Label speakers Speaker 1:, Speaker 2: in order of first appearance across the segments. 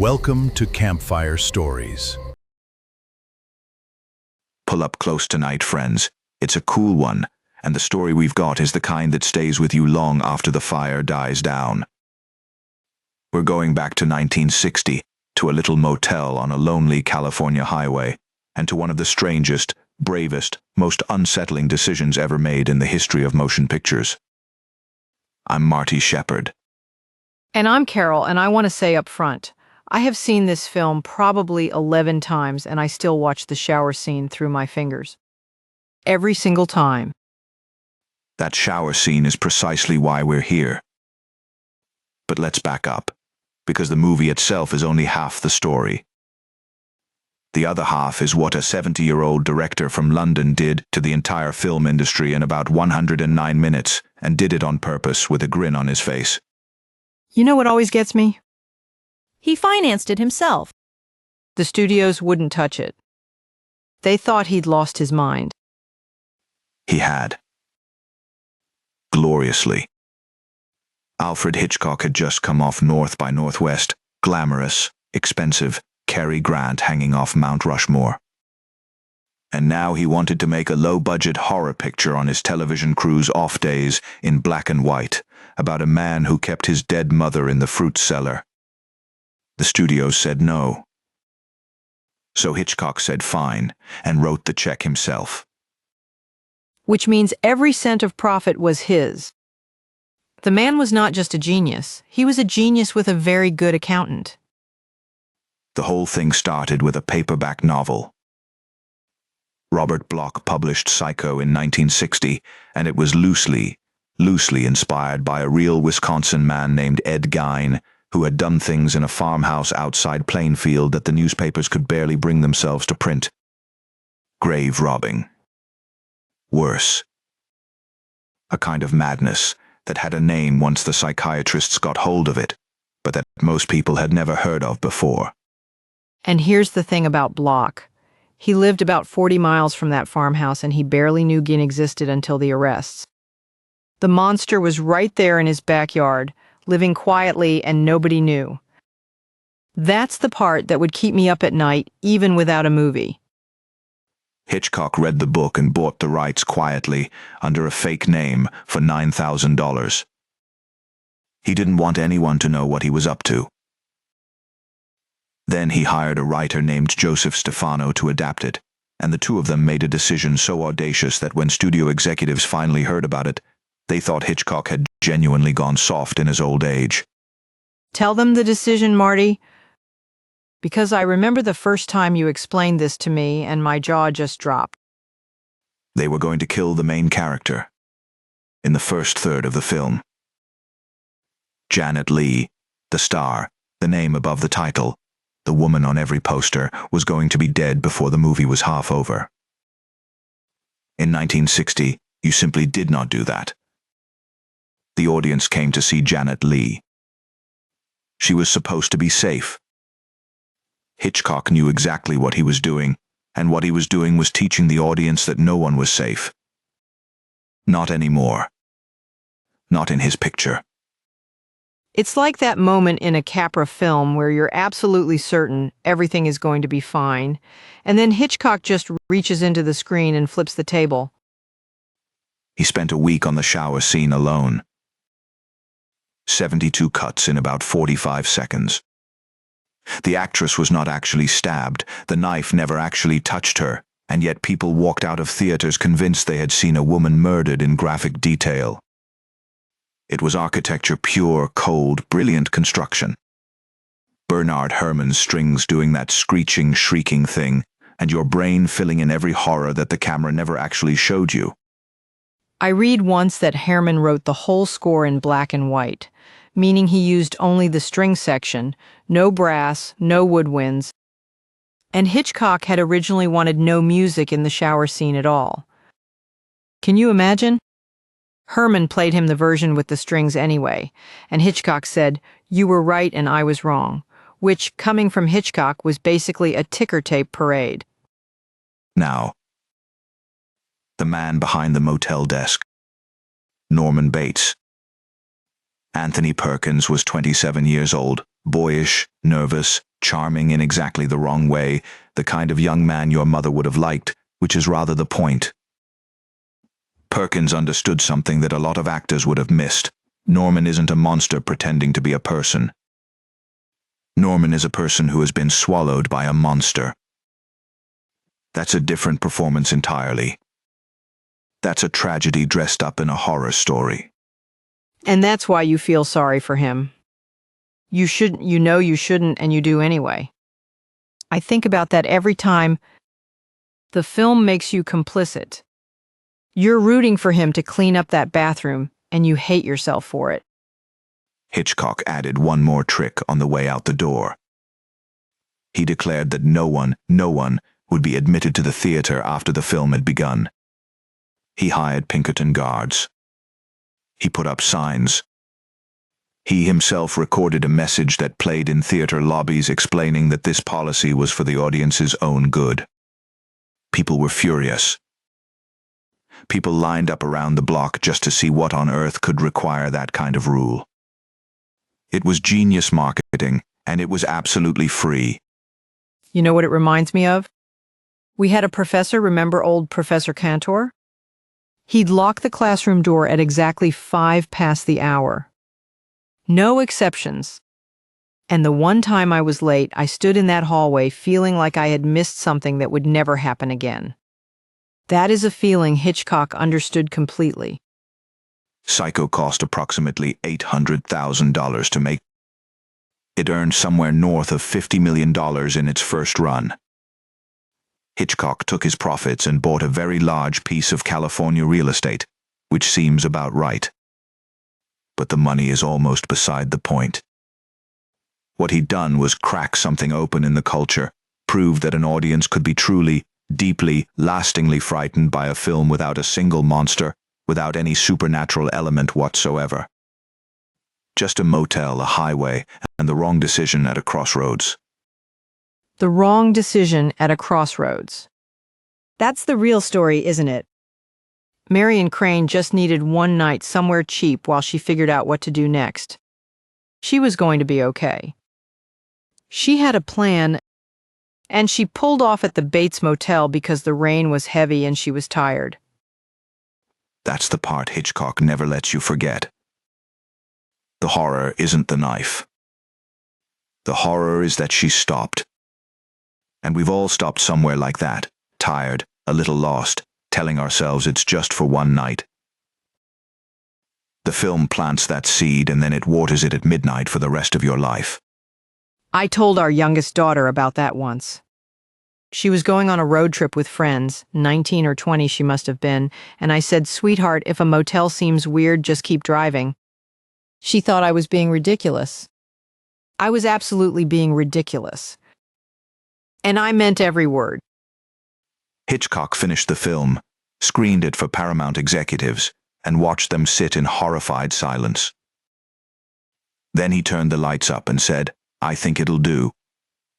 Speaker 1: Welcome to Campfire Stories.
Speaker 2: Pull up close tonight, friends. It's a cool one, and the story we've got is the kind that stays with you long after the fire dies down. We're going back to 1960, to a little motel on a lonely California highway, and to one of the strangest, bravest, most unsettling decisions ever made in the history of motion pictures. I'm Marty Shepard.
Speaker 3: And I'm Carol, and I want to say up front, I have seen this film probably 11 times, and I still watch the shower scene through my fingers. Every single time.
Speaker 2: That shower scene is precisely why we're here. But let's back up, because the movie itself is only half the story. The other half is what a 70-year-old director from London did to the entire film industry in about 109 minutes, and did it on purpose with a grin on his face.
Speaker 3: You know what always gets me?
Speaker 4: He financed it himself.
Speaker 3: The studios wouldn't touch it. They thought he'd lost his mind.
Speaker 2: He had. Gloriously. Alfred Hitchcock had just come off North by Northwest, glamorous, expensive, Cary Grant hanging off Mount Rushmore. And now he wanted to make a low-budget horror picture on his television crew's off days in black and white, about a man who kept his dead mother in the fruit cellar. The studios said no. So Hitchcock said fine, and wrote the check himself.
Speaker 3: Which means every cent of profit was his. The man was not just a genius. He was a genius with a very good accountant.
Speaker 2: The whole thing started with a paperback novel. Robert Bloch published Psycho in 1960, and it was loosely inspired by a real Wisconsin man named Ed Gein, who had done things in a farmhouse outside Plainfield that the newspapers could barely bring themselves to print. Grave robbing. Worse. A kind of madness that had a name once the psychiatrists got hold of it, but that most people had never heard of before.
Speaker 3: And here's the thing about Bloch. He lived about 40 miles from that farmhouse, and he barely knew Gein existed until the arrests. The monster was right there in his backyard, living quietly, and nobody knew. That's the part that would keep me up at night, even without a movie.
Speaker 2: Hitchcock read the book and bought the rights quietly, under a fake name, for $9,000. He didn't want anyone to know what he was up to. Then he hired a writer named Joseph Stefano to adapt it, and the two of them made a decision so audacious that when studio executives finally heard about it, they thought Hitchcock had genuinely gone soft in his old age.
Speaker 3: Tell them the decision, Marty. Because I remember the first time you explained this to me, and my jaw just dropped.
Speaker 2: They were going to kill the main character in the first third of the film. Janet Leigh, the star, the name above the title, the woman on every poster, was going to be dead before the movie was half over. In 1960, you simply did not do that. The audience came to see Janet Leigh. She was supposed to be safe. Hitchcock knew exactly what he was doing, and what he was doing was teaching the audience that no one was safe. Not anymore. Not in his picture.
Speaker 3: It's like that moment in a Capra film where you're absolutely certain everything is going to be fine, and then Hitchcock just reaches into the screen and flips the table.
Speaker 2: He spent a week on the shower scene alone. 72 cuts in about 45 seconds. The actress was not actually stabbed, the knife never actually touched her, and yet people walked out of theaters convinced they had seen a woman murdered in graphic detail. It was architecture pure, cold, brilliant construction. Bernard Herrmann's strings doing that screeching, shrieking thing, and your brain filling in every horror that the camera never actually showed you.
Speaker 3: I read once that Herrmann wrote the whole score in black and white, meaning he used only the string section, no brass, no woodwinds, and Hitchcock had originally wanted no music in the shower scene at all. Can you imagine? Herrmann played him the version with the strings anyway, and Hitchcock said, "You were right and I was wrong," which, coming from Hitchcock, was basically a ticker tape parade.
Speaker 2: Now, the man behind the motel desk, Norman Bates. Anthony Perkins was 27 years old, boyish, nervous, charming in exactly the wrong way, the kind of young man your mother would have liked, which is rather the point. Perkins understood something that a lot of actors would have missed. Norman isn't a monster pretending to be a person. Norman is a person who has been swallowed by a monster. That's a different performance entirely. That's a tragedy dressed up in a horror story.
Speaker 3: And that's why you feel sorry for him. You shouldn't, and you do anyway. I think about that every time the film makes you complicit. You're rooting for him to clean up that bathroom, and you hate yourself for it.
Speaker 2: Hitchcock added one more trick on the way out the door. He declared that no one would be admitted to the theater after the film had begun. He hired Pinkerton guards. He put up signs. He himself recorded a message that played in theater lobbies explaining that this policy was for the audience's own good. People were furious. People lined up around the block just to see what on earth could require that kind of rule. It was genius marketing, and it was absolutely free.
Speaker 3: You know what it reminds me of? We had a professor, remember old Professor Cantor? He'd lock the classroom door at exactly 5 past the hour. No exceptions. And the one time I was late, I stood in that hallway feeling like I had missed something that would never happen again. That is a feeling Hitchcock understood completely.
Speaker 2: Psycho cost approximately $800,000 to make. It earned somewhere north of $50 million in its first run. Hitchcock took his profits and bought a very large piece of California real estate, which seems about right. But the money is almost beside the point. What he'd done was crack something open in the culture, prove that an audience could be truly, deeply, lastingly frightened by a film without a single monster, without any supernatural element whatsoever. Just a motel, a highway, and the wrong decision at a crossroads.
Speaker 3: The wrong decision at a crossroads. That's the real story, isn't it? Marion Crane just needed one night somewhere cheap while she figured out what to do next. She was going to be okay. She had a plan, and she pulled off at the Bates Motel because the rain was heavy and she was tired.
Speaker 2: That's the part Hitchcock never lets you forget. The horror isn't the knife. The horror is that she stopped. And we've all stopped somewhere like that, tired, a little lost, telling ourselves it's just for one night. The film plants that seed and then it waters it at midnight for the rest of your life.
Speaker 3: I told our youngest daughter about that once. She was going on a road trip with friends, 19 or 20 she must have been, and I said, "Sweetheart, if a motel seems weird, just keep driving." She thought I was being ridiculous. I was absolutely being ridiculous. And I meant every word.
Speaker 2: Hitchcock finished the film, screened it for Paramount executives, and watched them sit in horrified silence. Then he turned the lights up and said, "I think it'll do."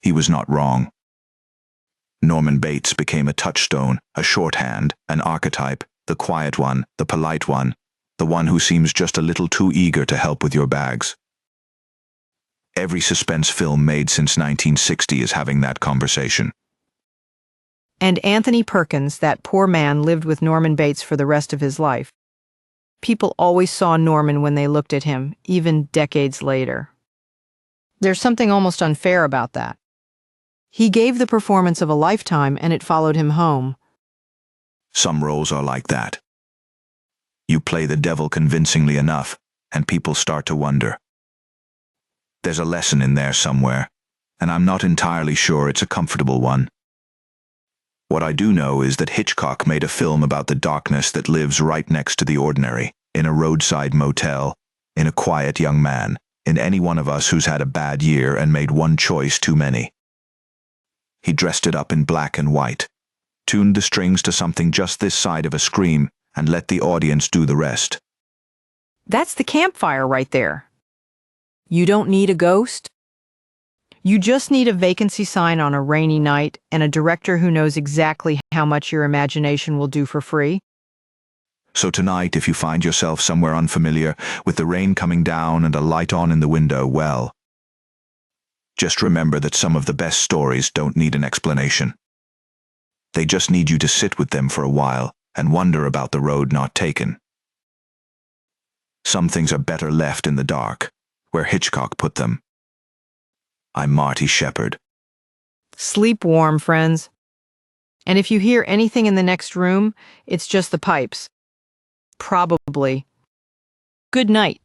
Speaker 2: He was not wrong. Norman Bates became a touchstone, a shorthand, an archetype, the quiet one, the polite one, the one who seems just a little too eager to help with your bags. Every suspense film made since 1960 is having that conversation.
Speaker 3: And Anthony Perkins, that poor man, lived with Norman Bates for the rest of his life. People always saw Norman when they looked at him, even decades later. There's something almost unfair about that. He gave the performance of a lifetime, and it followed him home.
Speaker 2: Some roles are like that. You play the devil convincingly enough, and people start to wonder. There's a lesson in there somewhere, and I'm not entirely sure it's a comfortable one. What I do know is that Hitchcock made a film about the darkness that lives right next to the ordinary, in a roadside motel, in a quiet young man, in any one of us who's had a bad year and made one choice too many. He dressed it up in black and white, tuned the strings to something just this side of a scream, and let the audience do the rest.
Speaker 3: That's the Campfire right there. You don't need a ghost. You just need a vacancy sign on a rainy night and a director who knows exactly how much your imagination will do for free.
Speaker 2: So tonight, if you find yourself somewhere unfamiliar, with the rain coming down and a light on in the window, well, Just remember that some of the best stories don't need an explanation. They just need you to sit with them for a while and wonder about the road not taken. Some things are better left in the dark, where Hitchcock put them. I'm Marty Shepherd.
Speaker 3: Sleep warm, friends. And if you hear anything in the next room, it's just the pipes. Probably. Good night.